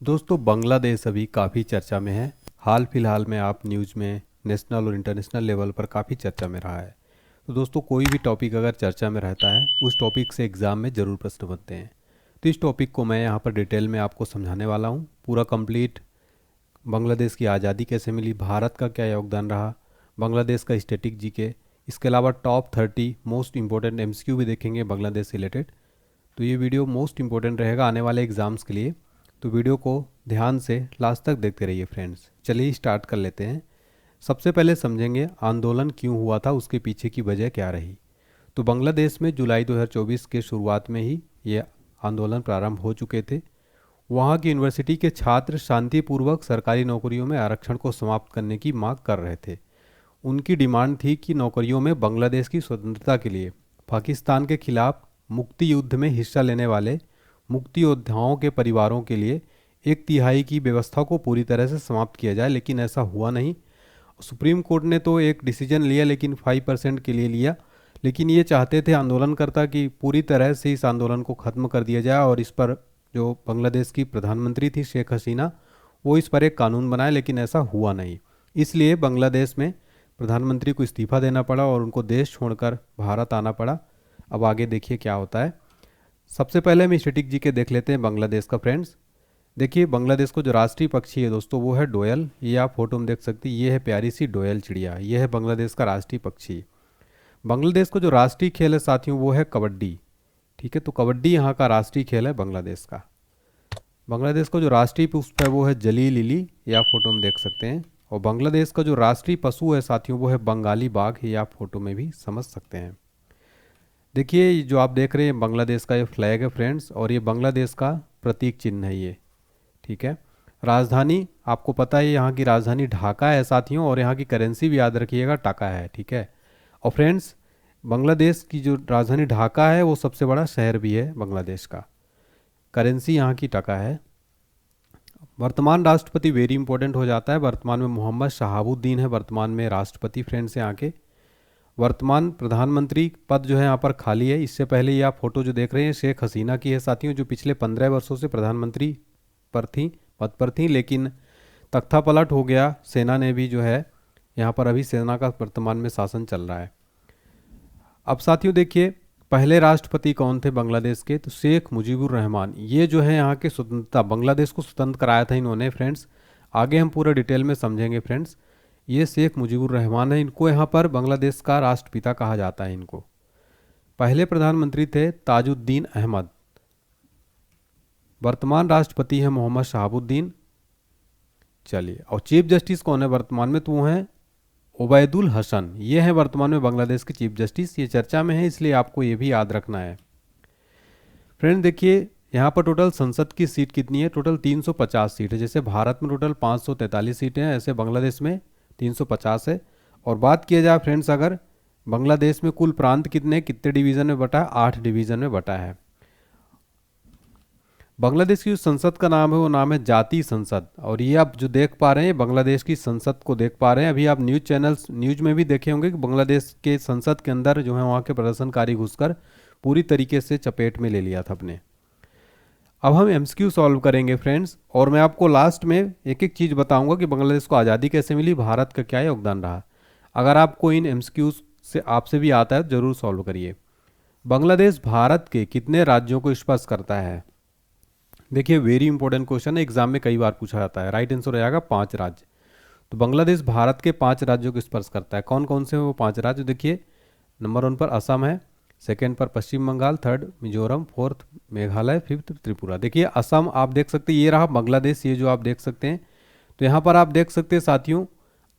दोस्तों बांग्लादेश अभी काफ़ी चर्चा में है। हाल फिलहाल में आप न्यूज़ में नेशनल और इंटरनेशनल लेवल पर काफ़ी चर्चा में रहा है। तो दोस्तों कोई भी टॉपिक अगर चर्चा में रहता है उस टॉपिक से एग्ज़ाम में ज़रूर प्रश्न बनते हैं। तो इस टॉपिक को मैं यहाँ पर डिटेल में आपको समझाने वाला हूँ पूरा कंप्लीट। बांग्लादेश की आज़ादी कैसे मिली, भारत का क्या योगदान रहा, बांग्लादेश का स्टैटिक जीके, इसके अलावा टॉप 30 मोस्ट इंपॉर्टेंट एमसीक्यू भी देखेंगे बांग्लादेश से रिलेटेड। तो ये वीडियो मोस्ट इंपॉर्टेंट रहेगा आने वाले एग्ज़ाम्स के लिए। तो वीडियो को ध्यान से लास्ट तक देखते रहिए फ्रेंड्स। चलिए स्टार्ट कर लेते हैं। सबसे पहले समझेंगे आंदोलन क्यों हुआ था, उसके पीछे की वजह क्या रही। तो बांग्लादेश में जुलाई 2024 के शुरुआत में ही ये आंदोलन प्रारंभ हो चुके थे। वहाँ की यूनिवर्सिटी के छात्र शांतिपूर्वक सरकारी नौकरियों में आरक्षण को समाप्त करने की मांग कर रहे थे। उनकी डिमांड थी कि नौकरियों में बांग्लादेश की स्वतंत्रता के लिए पाकिस्तान के खिलाफ मुक्ति युद्ध में हिस्सा लेने वाले मुक्ति योद्धाओं के परिवारों के लिए 1/3 की व्यवस्था को पूरी तरह से समाप्त किया जाए, लेकिन ऐसा हुआ नहीं। सुप्रीम कोर्ट ने तो एक डिसीजन लिया लेकिन 5% के लिए लिया। लेकिन ये चाहते थे आंदोलनकर्ता कि पूरी तरह से इस आंदोलन को ख़त्म कर दिया जाए और इस पर जो बांग्लादेश की प्रधानमंत्री थी शेख हसीना, वो इस पर एक कानून बनाए, लेकिन ऐसा हुआ नहीं। इसलिए बांग्लादेश में प्रधानमंत्री को इस्तीफा देना पड़ा और उनको देश छोड़कर भारत आना पड़ा। अब आगे देखिए क्या होता है। सबसे पहले हम स्टैटिक जी के देख लेते हैं बांग्लादेश का फ्रेंड्स। देखिए बांग्लादेश को जो राष्ट्रीय पक्षी है दोस्तों वो है डोयल। ये आप फोटो में देख सकते हैं, ये है प्यारी सी डोयल चिड़िया, ये है बांग्लादेश का राष्ट्रीय पक्षी। बांग्लादेश को जो राष्ट्रीय खेल है साथियों वो है कबड्डी। ठीक है, तो कबड्डी यहाँ का राष्ट्रीय खेल है बांग्लादेश का। बांग्लादेश का जो राष्ट्रीय पुष्प है वो है जली लिली, ये आप फोटो में देख सकते हैं। और बांग्लादेश का जो राष्ट्रीय पशु है साथियों वो है बंगाली बाघ, ये आप फोटो में भी समझ सकते हैं। देखिए ये जो आप देख रहे हैं बांग्लादेश का ये फ्लैग है फ्रेंड्स, और ये बांग्लादेश का प्रतीक चिन्ह है ये। ठीक है, राजधानी आपको पता है यहाँ की राजधानी ढाका है साथियों, और यहाँ की करेंसी भी याद रखिएगा टाका है। ठीक है, और फ्रेंड्स बांग्लादेश की जो राजधानी ढाका है वो सबसे बड़ा शहर भी है बांग्लादेश का। करेंसी यहाँ की टका है। वर्तमान राष्ट्रपति वेरी इंपॉर्टेंट हो जाता है। वर्तमान में मोहम्मद शहाबुद्दीन है वर्तमान में राष्ट्रपति फ्रेंड्स यहाँ के। वर्तमान प्रधानमंत्री पद जो है यहाँ पर खाली है। इससे पहले ये आप फोटो जो देख रहे हैं शेख हसीना की है साथियों, जो पिछले 15 वर्षों से प्रधानमंत्री पद पर थी, लेकिन तख्ता पलट हो गया। सेना ने भी जो है यहाँ पर अभी सेना का वर्तमान में शासन चल रहा है। अब साथियों देखिए पहले राष्ट्रपति कौन थे बांग्लादेश के, तो शेख मुजीबुर रहमान। ये जो है यहाँ के स्वतंत्रता, बांग्लादेश को स्वतंत्र कराया था इन्होंने फ्रेंड्स। आगे हम पूरा डिटेल में समझेंगे फ्रेंड्स। ये शेख मुजीबुर रहमान है, इनको यहाँ पर बांग्लादेश का राष्ट्रपिता कहा जाता है इनको। पहले प्रधानमंत्री थे ताजुद्दीन अहमद। वर्तमान राष्ट्रपति है मोहम्मद शहाबुद्दीन। चलिए, और चीफ जस्टिस कौन है वर्तमान में, तो वो हैं ओबैदुल हसन। ये है वर्तमान में बांग्लादेश के चीफ जस्टिस। ये चर्चा में है इसलिए आपको ये भी याद रखना है। फ्रेंड देखिए यहाँ पर टोटल संसद की सीट कितनी है, टोटल 350 सीट है। जैसे भारत में टोटल 543 सीटें हैं, ऐसे बांग्लादेश में 350 है। और बात किया जाए फ्रेंड्स अगर बांग्लादेश में कुल प्रांत कितने डिवीज़न में बटा है, 8 डिवीज़न में बटा है। बांग्लादेश की जो संसद का नाम है वो नाम है जातीय संसद। और ये आप जो देख पा रहे हैं बांग्लादेश की संसद को देख पा रहे हैं। अभी आप न्यूज़ चैनल्स न्यूज में भी देखे होंगे कि बांग्लादेश के संसद के अंदर जो है वहाँ के प्रदर्शनकारी घुसकर पूरी तरीके से चपेट में ले लिया था अपने। अब हम एमसीक्यू सॉल्व करेंगे फ्रेंड्स, और मैं आपको लास्ट में एक एक चीज़ बताऊंगा कि बांग्लादेश को आज़ादी कैसे मिली, भारत का क्या योगदान रहा। अगर आपको इन एमसीक्यू से आपसे भी आता है तो जरूर सॉल्व करिए। बांग्लादेश भारत के कितने राज्यों को स्पर्श करता है। देखिए वेरी इंपॉर्टेंट क्वेश्चन है, एग्जाम में कई बार पूछा जाता है। राइट आंसर हो जाएगा 5 राज्य। तो बांग्लादेश भारत के 5 राज्यों को स्पर्श करता है। कौन कौन से हैं वो 5 राज्य, देखिए नंबर 1 पर असम है, सेकेंड पर Paschim Bangal, third Mizoram, fourth Meghalaya, fifth Tripura. देखिए असम आप देख सकते हैं, ये रहा बांग्लादेश, ये जो आप देख सकते हैं। तो यहाँ पर आप देख सकते हैं साथियों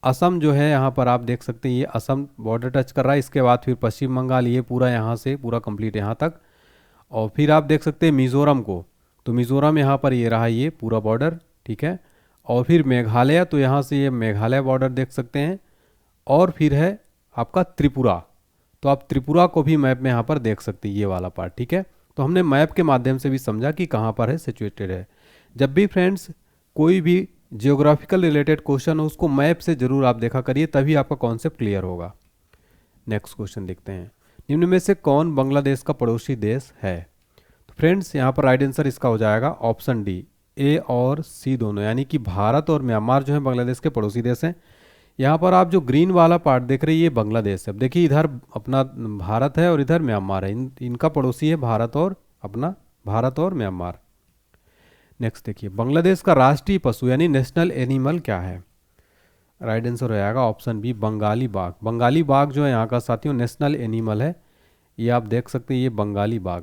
असम जो है यहाँ पर आप देख सकते हैं ये असम बॉर्डर टच कर रहा है। इसके बाद फिर पश्चिम बंगाल, ये पूरा यहाँ से पूरा कंप्लीट यहाँ तक। और फिर आप देख सकते हैं मिजोरम को, तो मिजोरम यहाँ पर ये रहा ये पूरा बॉर्डर। ठीक है, और फिर मेघालय, तो यहाँ से ये मेघालय बॉर्डर देख सकते हैं। और फिर है आपका त्रिपुरा, तो आप त्रिपुरा को भी मैप में यहाँ पर देख सकते हैं ये वाला पार्ट। ठीक है, तो हमने मैप के माध्यम से भी समझा कि कहाँ पर है सिचुएटेड है। जब भी फ्रेंड्स कोई भी जियोग्राफिकल रिलेटेड क्वेश्चन हो उसको मैप से जरूर आप देखा करिए, तभी आपका कॉन्सेप्ट क्लियर होगा। नेक्स्ट क्वेश्चन देखते हैं, निम्न में से कौन बांग्लादेश का पड़ोसी देश है। तो फ्रेंड्स यहाँ पर राइट आंसर इसका हो जाएगा ऑप्शन डी, ए और सी दोनों, यानी कि भारत और म्यांमार जो है बांग्लादेश के पड़ोसी देश हैं। यहाँ पर आप जो ग्रीन वाला पार्ट देख रहे हैं ये बांग्लादेश है। अब देखिए इधर अपना भारत है और इधर म्यांमार है, इनका पड़ोसी है भारत और म्यांमार। नेक्स्ट देखिए, बांग्लादेश का राष्ट्रीय पशु यानी नेशनल एनिमल क्या है? राइट आंसर हो जाएगा ऑप्शन बी, बंगाली बाघ। बंगाली बाघ जो है यहाँ का साथियों नेशनल एनिमल है, ये आप देख सकते हैं, ये बंगाली बाघ।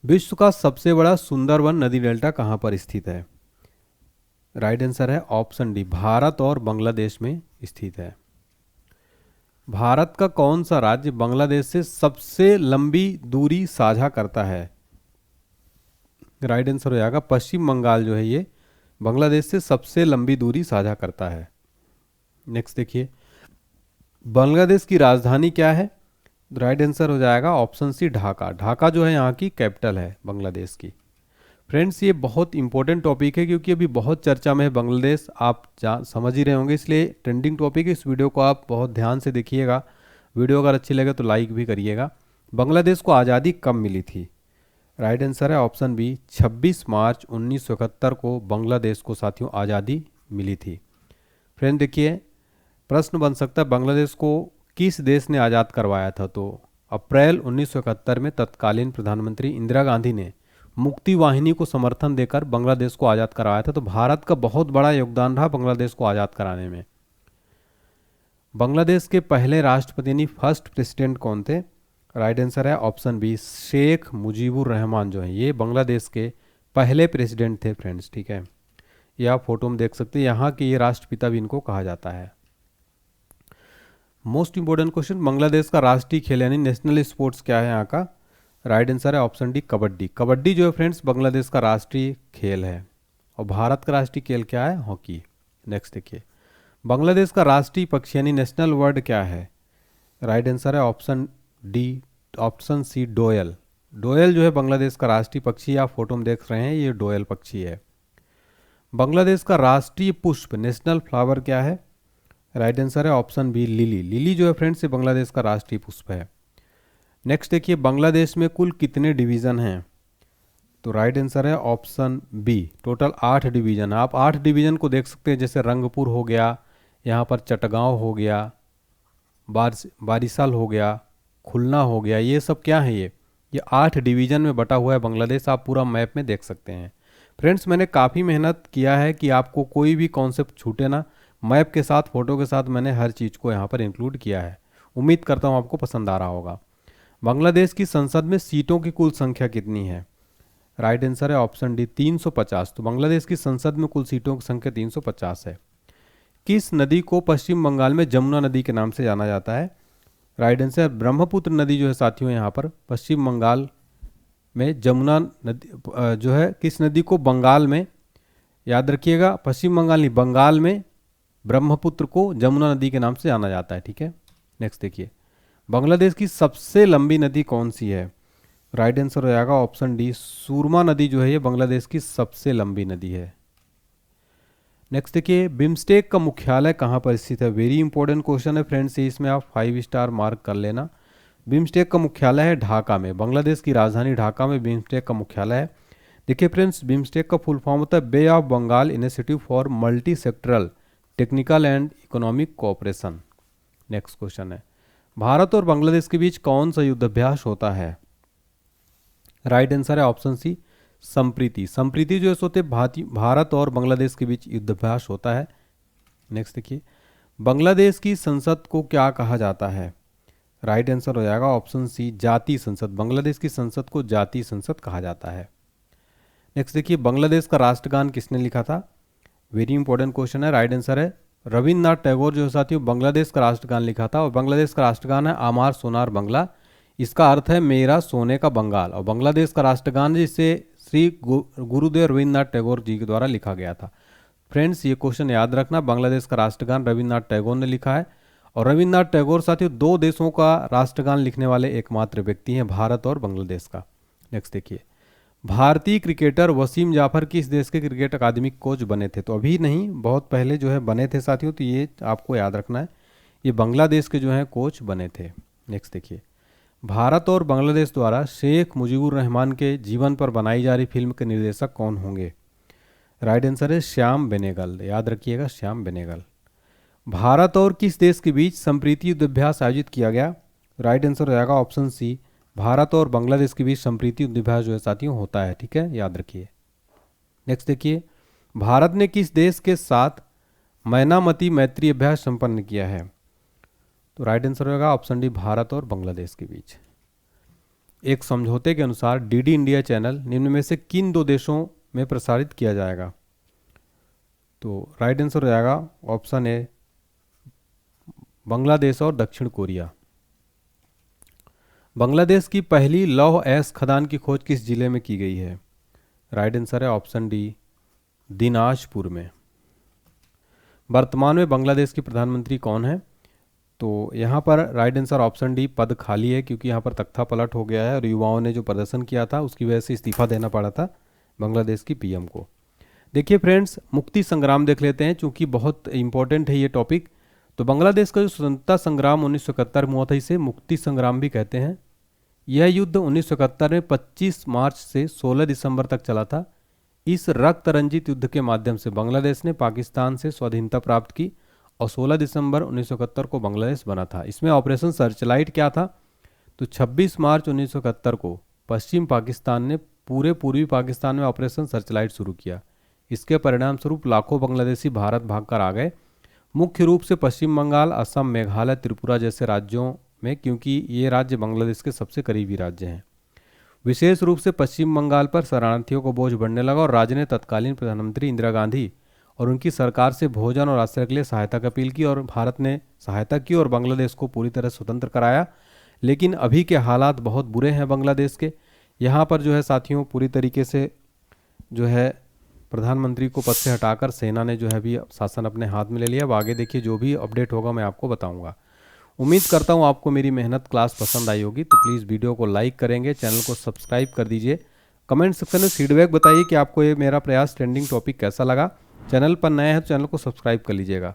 विश्व का सबसे बड़ा सुंदरवन नदी डेल्टा कहाँ पर स्थित है? राइट आंसर है ऑप्शन डी, भारत और बांग्लादेश में स्थित है। भारत का कौन सा राज्य बांग्लादेश से सबसे लंबी दूरी साझा करता है? राइट आंसर हो जाएगा पश्चिम बंगाल जो है ये बांग्लादेश से सबसे लंबी दूरी साझा करता है। नेक्स्ट देखिए, बांग्लादेश की राजधानी क्या है? राइट आंसर हो जाएगा ऑप्शन सी, ढाका। ढाका जो है यहाँ की कैपिटल है बांग्लादेश की। फ्रेंड्स ये बहुत इंपॉर्टेंट टॉपिक है क्योंकि अभी बहुत चर्चा में है बांग्लादेश, आप समझ ही रहे होंगे, इसलिए ट्रेंडिंग टॉपिक है। इस वीडियो को आप बहुत ध्यान से देखिएगा। वीडियो अगर अच्छी लगे तो लाइक भी करिएगा। बांग्लादेश को आज़ादी कब मिली थी? राइट आंसर है ऑप्शन बी, 26 मार्च 1971 को बांग्लादेश को साथियों आज़ादी मिली थी। फ्रेंड देखिए, प्रश्न बन सकता है बांग्लादेश को किस देश ने आज़ाद करवाया था? तो अप्रैल 1971 में तत्कालीन प्रधानमंत्री इंदिरा गांधी ने मुक्ति वाहिनी को समर्थन देकर बांग्लादेश को आज़ाद कराया था। तो भारत का बहुत बड़ा योगदान रहा बांग्लादेश को आज़ाद कराने में। बांग्लादेश के पहले राष्ट्रपति यानी फर्स्ट प्रेसिडेंट कौन थे? राइट आंसर है ऑप्शन बी, शेख मुजीबुर रहमान जो है ये बांग्लादेश के पहले प्रेसिडेंट थे फ्रेंड्स। ठीक है, ये आप फोटो में देख सकते हैं, यहाँ के ये राष्ट्रपिता भी इनको कहा जाता है। मोस्ट इंपोर्टेंट क्वेश्चन, बांग्लादेश का राष्ट्रीय खेल यानी नेशनल स्पोर्ट्स क्या है यहाँ का? राइट आंसर है ऑप्शन डी, कबड्डी। कबड्डी जो है फ्रेंड्स बांग्लादेश का राष्ट्रीय खेल है। और भारत का राष्ट्रीय खेल क्या है? हॉकी। नेक्स्ट देखिए, बांग्लादेश का राष्ट्रीय पक्षी यानी नेशनल बर्ड क्या है? राइट आंसर है option D, option C, doyel. Doyel जो है बांग्लादेश का राष्ट्रीय पक्षी, आप फोटो में देख रहे हैं, ये डोयल पक्षी है। बांग्लादेश का राष्ट्रीय पुष्प नेशनल फ्लावर क्या है? राइट आंसर है ऑप्शन बी, लिली। लिली जो है फ्रेंड्स ये बांग्लादेश का राष्ट्रीय पुष्प है। नेक्स्ट देखिए, बांग्लादेश में कुल कितने डिवीज़न हैं? तो राइट आंसर है ऑप्शन बी, टोटल 8 डिवीज़न। आप 8 डिवीज़न को देख सकते हैं, जैसे रंगपुर हो गया, यहाँ पर चटगांव हो गया, बारिसाल हो गया, खुलना हो गया, ये सब क्या है? ये 8 डिवीज़न में बटा हुआ है बांग्लादेश। आप पूरा मैप में देख सकते हैं। फ्रेंड्स मैंने काफ़ी मेहनत किया है कि आपको कोई भी कॉन्सेप्ट छूटे ना, मैप के साथ फोटो के साथ मैंने हर चीज़ को यहाँ पर इंक्लूड किया है। उम्मीद करता हूँ आपको पसंद आ रहा होगा। बांग्लादेश की संसद में सीटों की कुल संख्या कितनी है? राइट आंसर है ऑप्शन डी, 350। तो बांग्लादेश की संसद में कुल सीटों की संख्या 350 है। किस नदी को पश्चिम बंगाल में जमुना नदी के नाम से जाना जाता है? राइट आंसर, ब्रह्मपुत्र नदी जो है साथियों यहाँ पर पश्चिम बंगाल में जमुना नदी जो है, किस नदी को बंगाल में, याद रखिएगा पश्चिम बंगाल नहीं, बंगाल में ब्रह्मपुत्र को जमुना नदी के नाम से जाना जाता है। ठीक है, नेक्स्ट देखिए, बांग्लादेश की सबसे लंबी नदी कौन सी है? राइट आंसर हो जाएगा ऑप्शन डी, सूरमा नदी जो है ये बांग्लादेश की सबसे लंबी नदी है। नेक्स्ट देखिए, बिम्स्टेक का मुख्यालय कहाँ पर स्थित है? वेरी इंपॉर्टेंट क्वेश्चन है फ्रेंड्स, इसमें आप 5 स्टार मार्क कर लेना। बिम्स्टेक का मुख्यालय है ढाका में, बांग्लादेश की राजधानी ढाका में बिम्स्टेक का मुख्यालय है। देखिए फ्रेंड्स, बिम्स्टेक का फुल फॉर्म होता है bay of Bengal initiative for multi sectoral technical and economic cooperation. Next question है, भारत और बांग्लादेश के बीच कौन सा युद्धाभ्यास होता है? राइट आंसर है ऑप्शन सी, संप्रीति। संप्रीति जो है सोते भारत और बांग्लादेश के बीच युद्धाभ्यास होता है। नेक्स्ट देखिए, बांग्लादेश की संसद को क्या कहा जाता है? राइट आंसर हो जाएगा ऑप्शन सी, जातीय संसद। बांग्लादेश की संसद को जातीय संसद कहा जाता है। नेक्स्ट देखिए, बांग्लादेश का राष्ट्रगान किसने लिखा था? वेरी इंपॉर्टेंट क्वेश्चन है। राइट आंसर है रविन्द्रनाथ टैगोर जो है साथियों बांग्लादेश का राष्ट्रगान लिखा था। और बांग्लादेश का राष्ट्रगान है आमार सोनार बंगला, इसका अर्थ है मेरा सोने का बंगाल। और बांग्लादेश का राष्ट्रगान जिसे श्री गुरुदेव रविन्द्रनाथ टैगोर जी के द्वारा लिखा गया था। फ्रेंड्स ये क्वेश्चन याद रखना, बांग्लादेश का राष्ट्रगान रविन्द्रनाथ टैगोर ने लिखा है। और रविन्द्रनाथ टैगोर साथियों 2 देशों का राष्ट्रगान लिखने वाले एकमात्र व्यक्ति हैं, भारत और बांग्लादेश का। नेक्स्ट देखिए, भारतीय क्रिकेटर वसीम जाफर किस देश के क्रिकेट अकादमिक कोच बने थे? तो अभी नहीं, बहुत पहले जो है बने थे साथियों, तो ये आपको याद रखना है, ये बांग्लादेश के जो है कोच बने थे। नेक्स्ट देखिए, भारत और बांग्लादेश द्वारा शेख मुजीबुर रहमान के जीवन पर बनाई जा रही फिल्म के निर्देशक कौन होंगे? राइट आंसर है श्याम बेनेगल, याद रखिएगा श्याम बेनेगल। भारत और किस देश के बीच संप्रीति युद्धाभ्यास आयोजित किया गया? राइट आंसर हो जाएगा ऑप्शन सी, भारत और बांग्लादेश के बीच संप्रीति युद्धाभ्यास जो है साथियों होता है, ठीक है, याद रखिए। नेक्स्ट देखिए, भारत ने किस देश के साथ मैनामती मैत्री अभ्यास संपन्न किया है? तो राइट आंसर होगा ऑप्शन डी, भारत और बांग्लादेश के बीच। एक समझौते के अनुसार डीडी इंडिया चैनल निम्न में से किन दो देशों में प्रसारित किया जाएगा? तो राइट आंसर हो जाएगा ऑप्शन ए, बांग्लादेश और दक्षिण कोरिया। बांग्लादेश की पहली लौह अयस्क खदान की खोज किस जिले में की गई है? राइट आंसर है ऑप्शन डी, दिनाजपुर में। वर्तमान में बांग्लादेश के प्रधानमंत्री कौन है? तो यहाँ पर राइट आंसर ऑप्शन डी, पद खाली है, क्योंकि यहाँ पर तख्ता पलट हो गया है और युवाओं ने जो प्रदर्शन किया था उसकी वजह से इस्तीफा देना पड़ा था बांग्लादेश की पीएम को। देखिए फ्रेंड्स, मुक्ति संग्राम देख लेते हैं, चूंकि बहुत इंपॉर्टेंट है ये टॉपिक। तो बांग्लादेश का जो स्वतंत्रता संग्राम 1971 में हुआ था, इसे मुक्ति संग्राम भी कहते हैं। यह युद्ध 1971 में 25 मार्च से 16 दिसंबर तक चला था। इस रक्त रंजित युद्ध के माध्यम से बांग्लादेश ने पाकिस्तान से स्वाधीनता प्राप्त की और 16 दिसंबर 1971 को बांग्लादेश बना था। इसमें ऑपरेशन सर्चलाइट क्या था? तो 26 मार्च 1971 को पश्चिम पाकिस्तान ने पूरे पूर्वी पाकिस्तान में ऑपरेशन सर्चलाइट शुरू किया। इसके परिणाम स्वरूप लाखों बांग्लादेशी भारत भागकर आ गए, मुख्य रूप से पश्चिम बंगाल, असम, मेघालय, त्रिपुरा जैसे राज्यों में, क्योंकि ये राज्य बांग्लादेश के सबसे करीबी राज्य हैं। विशेष रूप से पश्चिम बंगाल पर शरणार्थियों को बोझ बढ़ने लगा और राज्य ने तत्कालीन प्रधानमंत्री इंदिरा गांधी और उनकी सरकार से भोजन और आश्रय के लिए सहायता की अपील की और भारत ने सहायता की और बांग्लादेश को पूरी तरह स्वतंत्र कराया। लेकिन अभी के हालात बहुत बुरे हैं बांग्लादेश के। यहाँ पर जो है साथियों पूरी तरीके से जो है प्रधानमंत्री को पद से हटाकर सेना ने जो है अभी शासन अपने हाथ में ले लिया। अब आगे देखिए, जो भी अपडेट होगा मैं आपको बताऊंगा। उम्मीद करता हूँ आपको मेरी मेहनत क्लास पसंद आई होगी, तो प्लीज़ वीडियो को लाइक करेंगे, चैनल को सब्सक्राइब कर दीजिए। कमेंट सेक्शन में फीडबैक बताइए कि आपको ये मेरा प्रयास ट्रेंडिंग टॉपिक कैसा लगा। चैनल पर नए हैं तो चैनल को सब्सक्राइब कर लीजिएगा।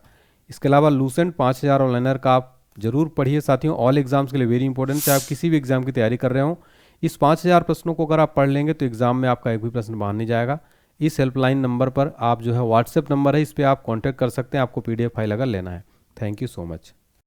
इसके अलावा लूसेंट 5000 ऑनलाइनर का आप जरूर पढ़िए साथियों, ऑल एग्जाम्स के लिए वेरी इंपॉर्टेंट है। आप किसी भी एग्जाम की तैयारी कर रहे हो, इस 5000 प्रश्नों को अगर आप पढ़ लेंगे तो एग्जाम में आपका एक भी प्रश्न बाहर नहीं जाएगा। इस हेल्पलाइन नंबर पर आप जो है, व्हाट्सएप नंबर है, इस पर आप कॉन्टैक्ट कर सकते हैं, आपको PDF फाइल अगर लेना है। Thank you so much.